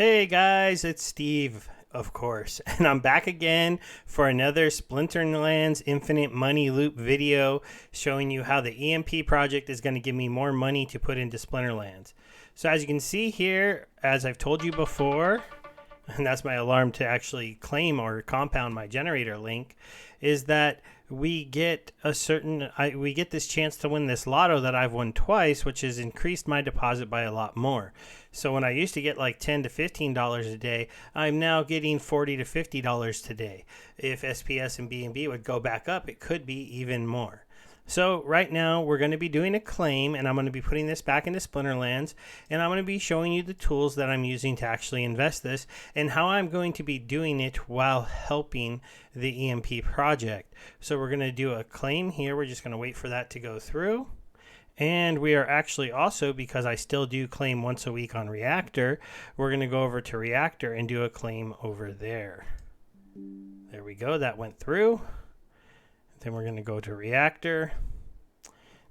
Hey guys, it's Steve, of course, and I'm back again for another Splinterlands Infinite Money Loop video showing you how the EMP project is going to give me more money to put into Splinterlands. So as you can see here, as I've told you before, and that's my alarm to actually claim or compound my generator link, is that we get we get this chance to win this lotto that I've won twice, which has increased my deposit by a lot more. So when I used to get like $10 to $15 a day, I'm now getting $40 to $50 today. If SPS and B&B would go back up, it could be even more. So right now we're going to be doing a claim, and I'm going to be putting this back into Splinterlands, and I'm going to be showing you the tools that I'm using to actually invest this and how I'm going to be doing it while helping the EMP project. So we're going to do a claim here. We're just going to wait for that to go through. And we are actually also, because I still do claim once a week on Reactor, we're going to go over to Reactor and do a claim over there. There we go. That went through. Then we're going to go to Reactor.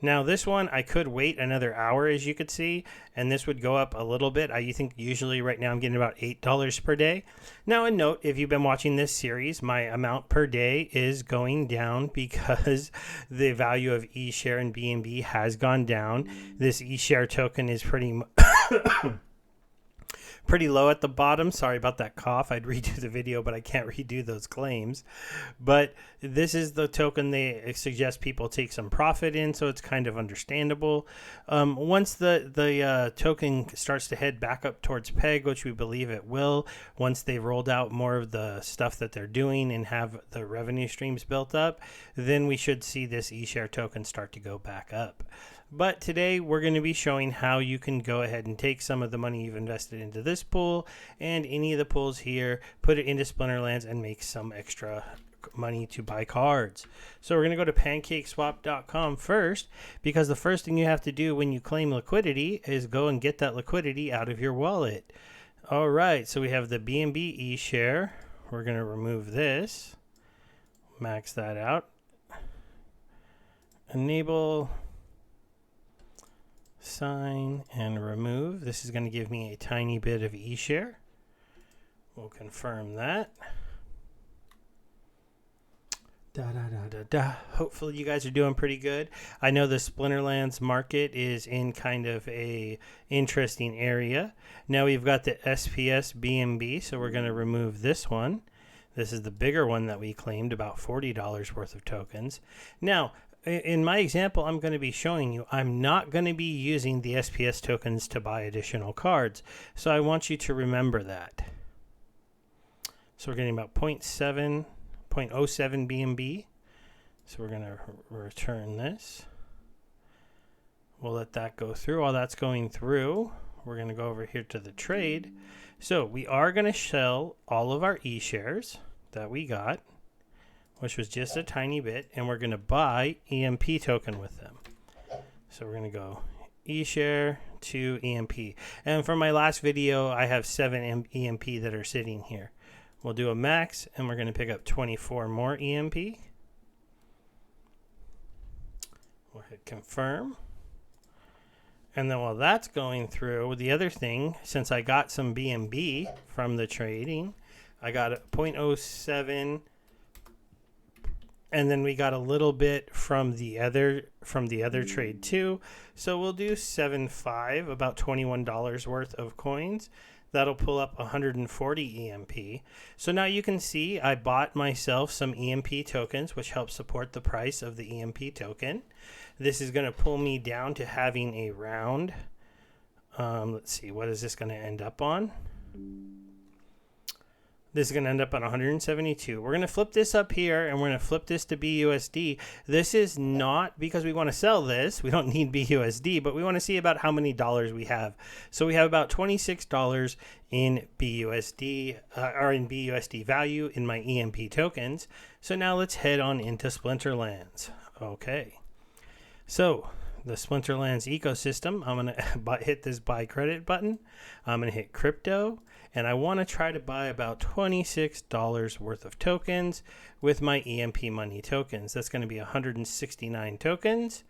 Now this one, I could wait another hour, as you could see, and this would go up a little bit. I think usually right now I'm getting about $8 per day. Now a note, if you've been watching this series, my amount per day is going down because the value of eShare and BNB has gone down. This eShare token is pretty low at the bottom. Sorry about that cough. I'd redo the video, but I can't redo those claims. But this is the token they suggest people take some profit in, so it's kind of understandable. Once the token starts to head back up towards PEG, which we believe it will, once they've rolled out more of the stuff that they're doing and have the revenue streams built up, then we should see this eShare token start to go back up. But today we're going to be showing how you can go ahead and take some of the money you've invested into this pool and any of the pools here, put it into Splinterlands and make some extra money to buy cards. So we're going to go to pancakeswap.com first, because the first thing you have to do when you claim liquidity is go and get that liquidity out of your wallet. All right, so we have the BNB eShare. We're going to remove this, max that out, enable, sign, and remove. This is going to give me a tiny bit of eShare. We'll confirm that. Hopefully you guys are doing pretty good. I know the Splinterlands market is in kind of a interesting area. Now we've got the SPS BNB, so we're going to remove this one. This is the bigger one that we claimed, about $40 worth of tokens. Now, in my example, I'm going to be showing you I'm not going to be using the SPS tokens to buy additional cards. So I want you to remember that. So we're getting about 0.07 BNB. So we're going to return this. We'll let that go through. While that's going through, we're going to go over here to the trade. So we are going to sell all of our eShares that we got, which was just a tiny bit, and we're going to buy EMP token with them. So we're going to go eShare to EMP. And for my last video, I have 7 EMP that are sitting here. We'll do a max, and we're going to pick up 24 more EMP. We'll hit confirm. And then while that's going through, the other thing, since I got some BNB from the trading, I got a 0.07, and then we got a little bit from the other trade too. So we'll do 7.5, about $21 worth of coins. That'll pull up 140 EMP. So now you can see I bought myself some EMP tokens, which helps support the price of the EMP token. This is going to pull me down to having a round. Let's see, what is this going to end up on? This is going to end up on 172. We're going to flip this up here, and we're going to flip this to BUSD. This is not because we want to sell this. We don't need BUSD, but we want to see about how many dollars we have. So we have about $26 in BUSD, or in BUSD value in my EMP tokens. So now let's head on into Splinterlands. Okay. So the Splinterlands ecosystem, I'm going to hit this buy credit button. I'm going to hit crypto. And I want to try to buy about $26 worth of tokens with my EMP.Money tokens. That's going to be 169 tokens.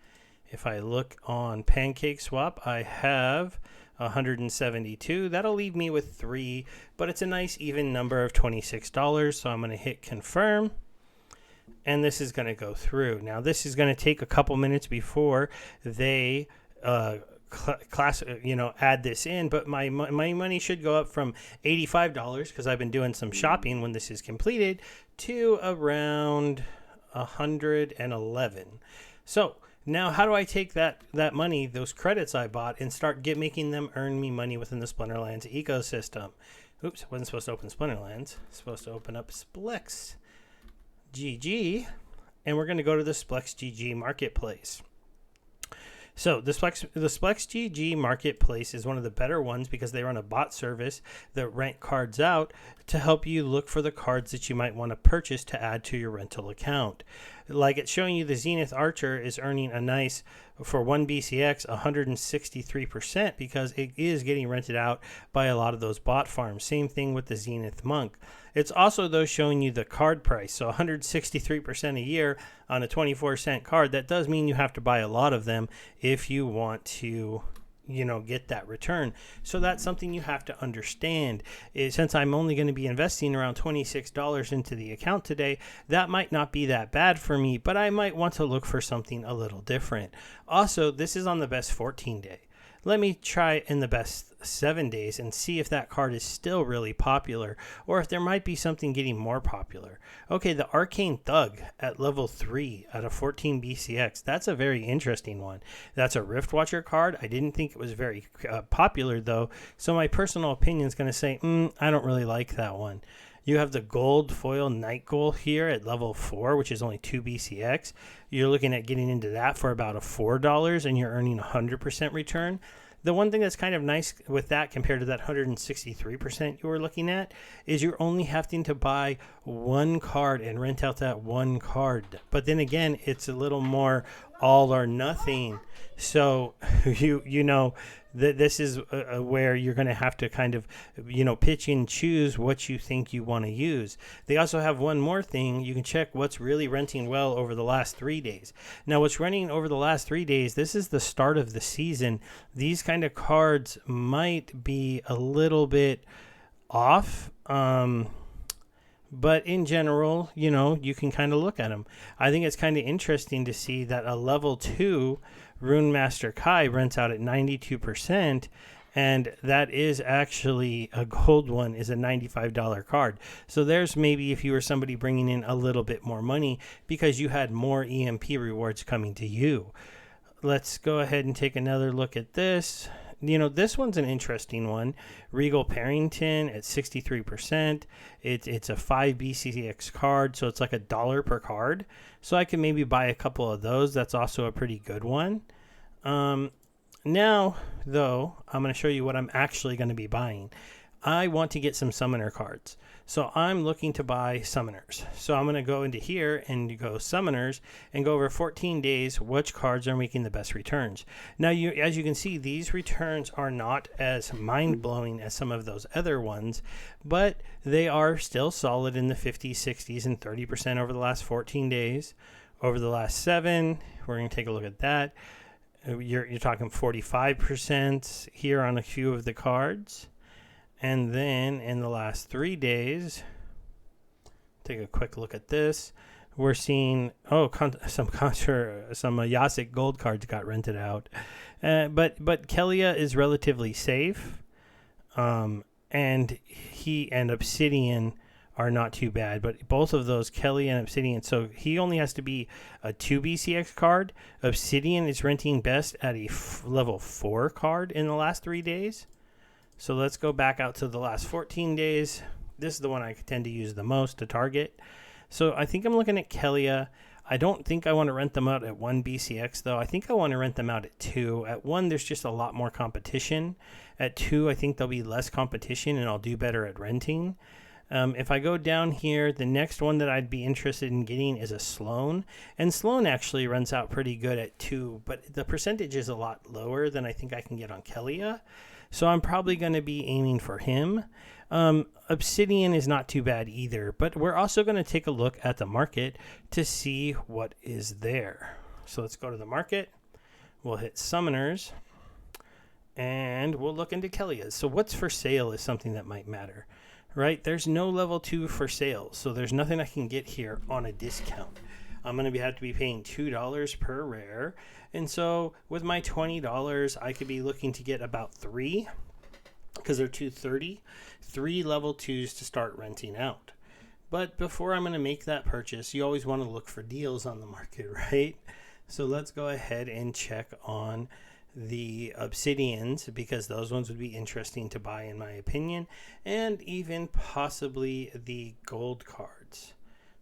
If I look on PancakeSwap, I have 172. That'll leave me with 3, but it's a nice even number of $26. So I'm going to hit confirm. And this is going to go through. Now, this is going to take a couple minutes before they add this in, but my money should go up from $85 because I've been doing some shopping when this is completed to around 111. So now how do I take that money, those credits I bought, and start making them earn me money within the Splinterlands ecosystem? Oops, wasn't supposed to open Splinterlands. Supposed to open up Splex GG, and we're going to go to the Splex GG marketplace. So the Splex GG marketplace is one of the better ones because they run a bot service that rent cards out to help you look for the cards that you might want to purchase to add to your rental account. Like it's showing you the Zenith Archer is earning a nice, for 1 BCX, 163% because it is getting rented out by a lot of those bot farms. Same thing with the Zenith Monk. It's also, though, showing you the card price. So 163% a year on a 24-cent card. That does mean you have to buy a lot of them if you want to, get that return. So that's something you have to understand. Since I'm only going to be investing around $26 into the account today, that might not be that bad for me, but I might want to look for something a little different. Also, this is on the best 14 day. Let me try in the best 7 days and see if that card is still really popular or if there might be something getting more popular. Okay, the Arcane Thug at level 3 out of 14 BCX. That's a very interesting one. That's a Rift Watcher card. I didn't think it was very popular though, so my personal opinion is going to say, I don't really like that one. You have the gold foil night goal here at level 4, which is only 2 BCX. You're looking at getting into that for about a $4 and you're earning 100% return. The one thing that's kind of nice with that compared to that 163% you were looking at is you're only having to buy one card and rent out that one card. But then again, it's a little more all or nothing. So, this is where you're going to have to kind of, pitch and choose what you think you want to use. They also have one more thing. You can check what's really renting well over the last 3 days. Now, what's running over the last 3 days, this is the start of the season. These kind of cards might be a little bit off. But in general, you can kind of look at them. I think it's kind of interesting to see that a level 2 Rune Master Kai rents out at 92%, and that is actually a gold one, is a $95 card. So there's maybe if you were somebody bringing in a little bit more money because you had more EMP rewards coming to you. Let's go ahead and take another look at this. This one's an interesting one. Regal Parrington at 63%. It's a 5 BCX card, so it's like $1 per card. So I can maybe buy a couple of those. That's also a pretty good one. Now, though, I'm going to show you what I'm actually going to be buying. I want to get some summoner cards. So I'm looking to buy summoners. So I'm going to go into here and go summoners and go over 14 days which cards are making the best returns. Now, as you can see, these returns are not as mind-blowing as some of those other ones, but they are still solid in the 50s, 60s, and 30% over the last 14 days. Over the last 7, we're going to take a look at that. You're talking 45% here on a few of the cards. And then in the last 3 days, take a quick look at this. We're seeing, some Yasic gold cards got rented out. But Kelia is relatively safe. And he and Obsidian are not too bad. But both of those, Kelia and Obsidian, so he only has to be a 2 BCX card. Obsidian is renting best at a level 4 card in the last 3 days. So let's go back out to the last 14 days. This is the one I tend to use the most to target. So I think I'm looking at Kelia. I don't think I want to rent them out at 1 BCX, though. I think I want to rent them out at 2. At 1, there's just a lot more competition. At 2, I think there'll be less competition, and I'll do better at renting. If I go down here, the next one that I'd be interested in getting is a Sloan. And Sloan actually runs out pretty good at 2, but the percentage is a lot lower than I think I can get on Kelia. So I'm probably going to be aiming for him. Obsidian is not too bad either, but we're also going to take a look at the market to see what is there. So let's go to the market. We'll hit Summoners. and we'll look into Kellias. So what's for sale is something that might matter, right? There's no level 2 for sale, so there's nothing I can get here on a discount. I'm going to have to be paying $2 per rare, and so with my $20, I could be looking to get about 3, because they're $2.30, 3 level 2s to start renting out. But before I'm going to make that purchase, you always want to look for deals on the market, right? So let's go ahead and check on the obsidians, because those ones would be interesting to buy in my opinion, and even possibly the gold cards.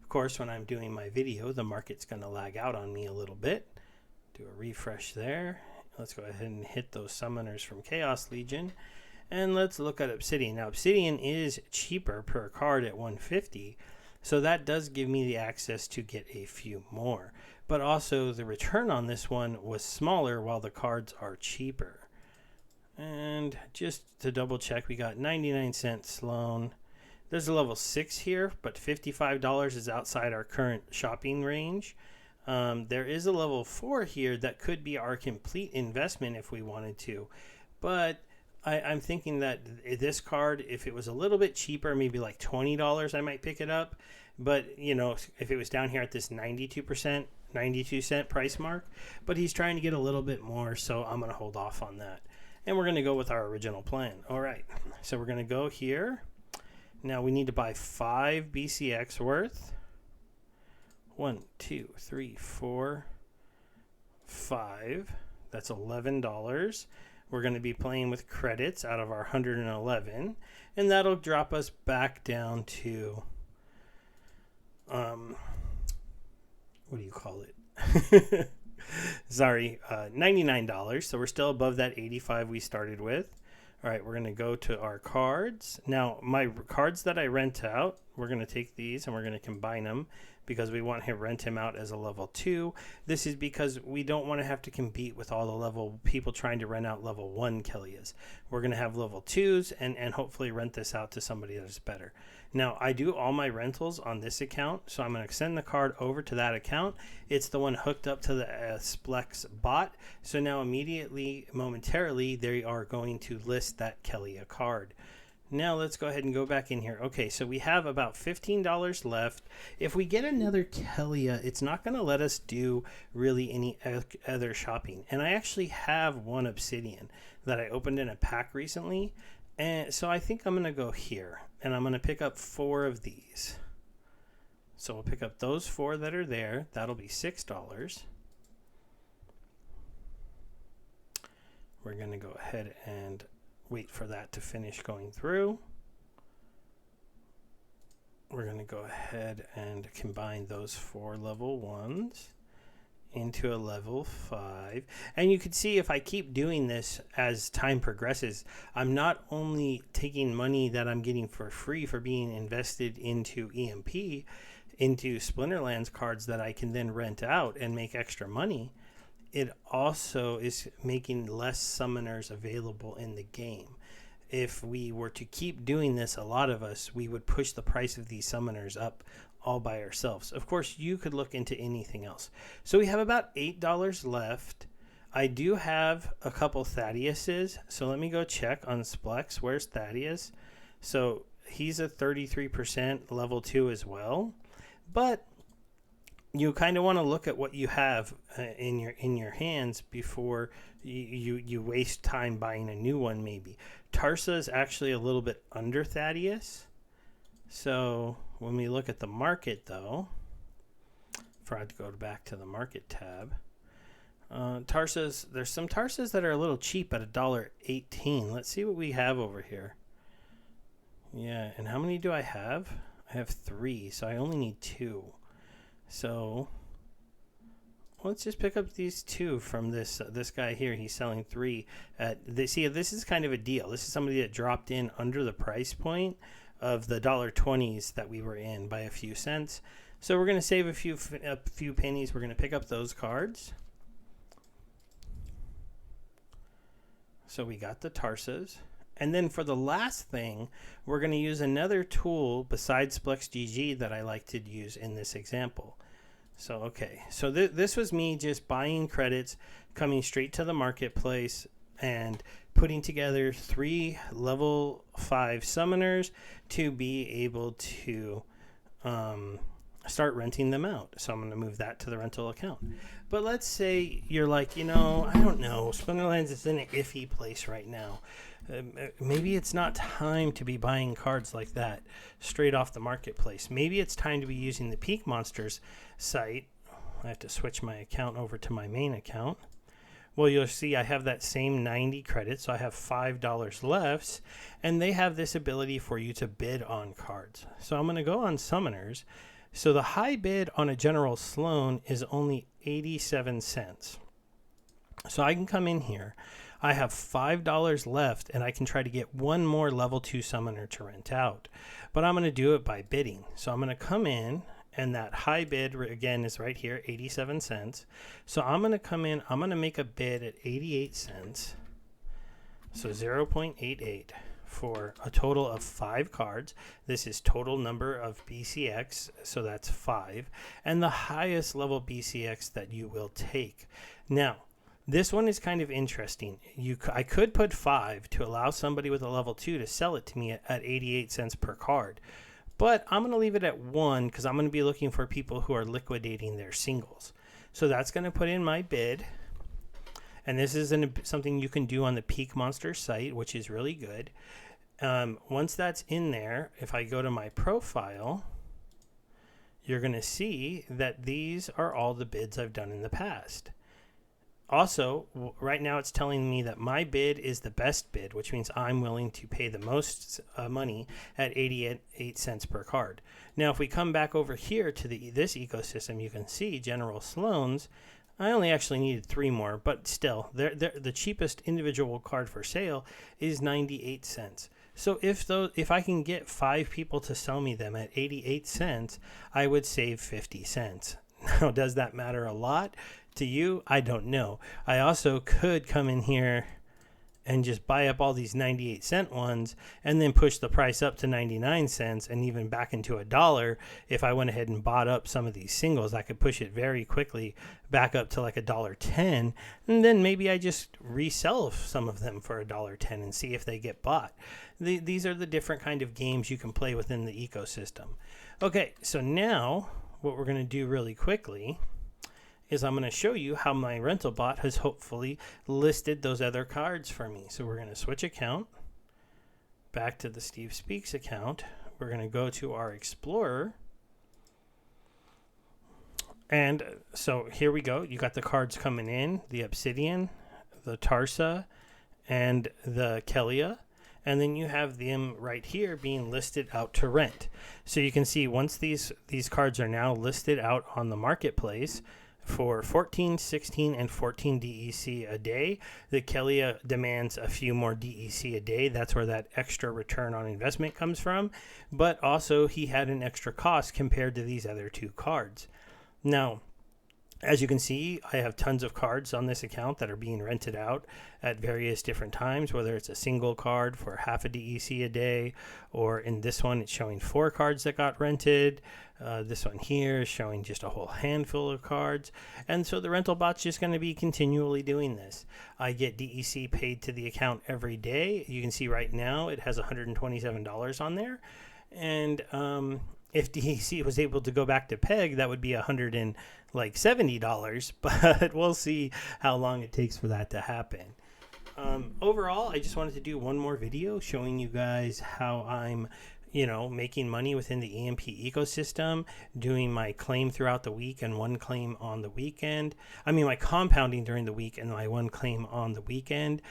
Of course, when I'm doing my video, the market's going to lag out on me a little bit. Do a refresh there. Let's go ahead and hit those summoners from Chaos Legion, and let's look at obsidian. Now obsidian is cheaper per card at 150, so that does give me the access to get a few more. But also the return on this one was smaller while the cards are cheaper. And just to double check, we got 99-cent Sloan. There's a level 6 here, but $55 is outside our current shopping range. There is a level 4 here that could be our complete investment if we wanted to. But I'm thinking that this card, if it was a little bit cheaper, maybe like $20, I might pick it up. But, you know, if it was down here at this 92-cent price mark, but he's trying to get a little bit more, so I'm going to hold off on that. And we're going to go with our original plan. All right, so we're going to go here. Now we need to buy 5 BCX worth. 1, 2, 3, 4, 5. That's $11. We're going to be playing with credits out of our 111, and that'll drop us back down to what do you call it? Sorry, $99. So we're still above that 85 we started with. All right, we're going to go to our cards. Now, my cards that I rent out, we're going to take these and we're going to combine them because we want to rent him out as a level 2. This is because we don't want to have to compete with all the level people trying to rent out level 1 Kellias. We're going to have level 2s and hopefully rent this out to somebody that's better. Now, I do all my rentals on this account, so I'm going to send the card over to that account. It's the one hooked up to the Splex bot. So now immediately, momentarily, they are going to list that Kellia card. Now let's go ahead and go back in here. Okay, so we have about $15 left. If we get another Kellia, it's not going to let us do really any other shopping. And I actually have one obsidian that I opened in a pack recently. And so I think I'm going to go here. And I'm going to pick up 4 of these. So we'll pick up those 4 that are there. That'll be $6. We're going to go ahead and wait for that to finish going through. We're going to go ahead and combine those 4 level 1s into a level 5. And you can see if I keep doing this as time progresses, I'm not only taking money that I'm getting for free for being invested into EMP, into Splinterlands cards that I can then rent out and make extra money. It also is making less summoners available in the game. If we were to keep doing this, a lot of us, we would push the price of these summoners up all by ourselves. Of course, you could look into anything else. So we have about $8 left. I do have a couple Thaddeus's, so let me go check on Splex. Where's Thaddeus? So he's a 33% level 2 as well. But you kind of want to look at what you have in your hands before you waste time buying a new one maybe. Tarsa is actually a little bit under Thaddeus. So when we look at the market though, I have to go back to the market tab. Tarsas, there's some Tarsas that are a little cheap at $1.18. Let's see what we have over here. Yeah, and how many do I have? I have 3, so I only need 2. So let's just pick up these 2 from this guy here. He's selling 3 at this. This is kind of a deal. This is somebody that dropped in under the price point of the $1.20s that we were in by a few cents. So we're going to save a few pennies. We're going to pick up those cards. So we got the Tarsas. And then for the last thing, we're going to use another tool besides Splex GG that I like to use in this example. So, okay. So this was me just buying credits, coming straight to the marketplace and putting together 3 level 5 summoners to be able to start renting them out. So I'm going to move that to the rental account. But let's say you're like, I don't know, Splinterlands is in an iffy place right now. Maybe it's not time to be buying cards like that straight off the marketplace. Maybe it's time to be using the Peak Monsters site. I have to switch my account over to my main account. Well, you'll see I have that same 90 credits, so I have $5 left, and they have this ability for you to bid on cards. So I'm going to go on Summoners. So the high bid on a General Sloan is only 87 cents. So I can come in here. I have $5 left, and I can try to get one more level 2 summoner to rent out. But I'm going to do it by bidding. So I'm going to come in, and that high bid, again, is right here, 87 cents. So I'm going to come in, I'm going to make a bid at 88 cents. So 0.88 for a total of 5 cards. This is total number of BCX, so that's 5. And the highest level BCX that you will take. Now, this one is kind of interesting. I could put 5 to allow somebody with a level 2 to sell it to me at 88 cents per card. But I'm going to leave it at 1 because I'm going to be looking for people who are liquidating their singles. So that's going to put in my bid. And this is something you can do on the Peak Monster site, which is really good. Once that's in there, if I go to my profile, you're going to see that these are all the bids I've done in the past. Also, right now it's telling me that my bid is the best bid, which means I'm willing to pay the most money at 88 cents per card. Now, if we come back over here to this ecosystem, you can see General Sloan's. I only actually needed 3 more, but still, the cheapest individual card for sale is 98 cents. So if I can get 5 people to sell me them at 88 cents, I would save 50 cents. Now, does that matter a lot to you? I don't know. I also could come in here and just buy up all these 98 cent ones and then push the price up to 99 cents and even back into $1. If I went ahead and bought up some of these singles, I could push it very quickly back up to like $1.10, and then maybe I just resell some of them for $1.10 and see if they get bought. These are the different kind of games you can play within the ecosystem. Okay, so now what we're going to do really quickly is I'm going to show you how my rental bot has hopefully listed those other cards for me. So we're going to switch account back to the Steve Speaks account. We're going to go to our Explorer. And so here we go. You got the cards coming in, the Obsidian, the Tarsa, and the Kelia. And then you have them right here being listed out to rent. So you can see once these cards are now listed out on the marketplace, for 14, 16, and 14 DEC a day. The Kelia demands a few more DEC a day. That's where that extra return on investment comes from. But also, he had an extra cost compared to these other 2 cards. Now, as you can see, I have tons of cards on this account that are being rented out at various different times, whether it's a single card for half a DEC a day, or in this one, it's showing 4 cards that got rented. This one here is showing just a whole handful of cards. And so the rental bot's just going to be continually doing this. I get DEC paid to the account every day. You can see right now it has $127 on there. And if DEC was able to go back to PEG, that would be $170, but we'll see how long it takes for that to happen. Overall, I just wanted to do one more video showing you guys how I'm making money within the EMP ecosystem, doing my claim throughout the week and 1 claim on the weekend. My compounding during the week and my 1 claim on the weekend.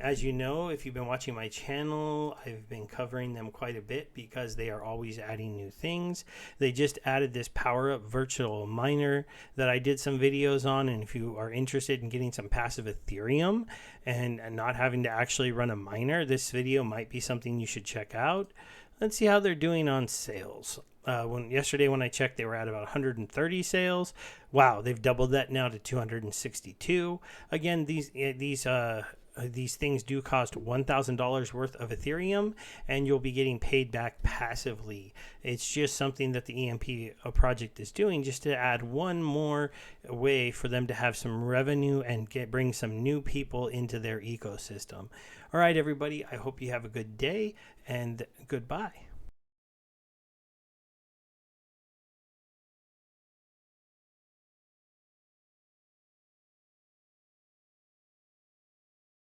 As you know, if you've been watching my channel, I've been covering them quite a bit because they are always adding new things. They just added this power up virtual miner that I did some videos on, and if you are interested in getting some passive Ethereum and not having to actually run a miner, this video might be something you should check out. Let's see how they're doing on sales. Yesterday when I checked, they were at about 130 sales. Wow, they've doubled that now to 262. Again, these these things do cost $1,000 worth of Ethereum, and you'll be getting paid back passively. It's just something that the EMP project is doing just to add one more way for them to have some revenue and bring some new people into their ecosystem. All right, everybody, I hope you have a good day, and goodbye.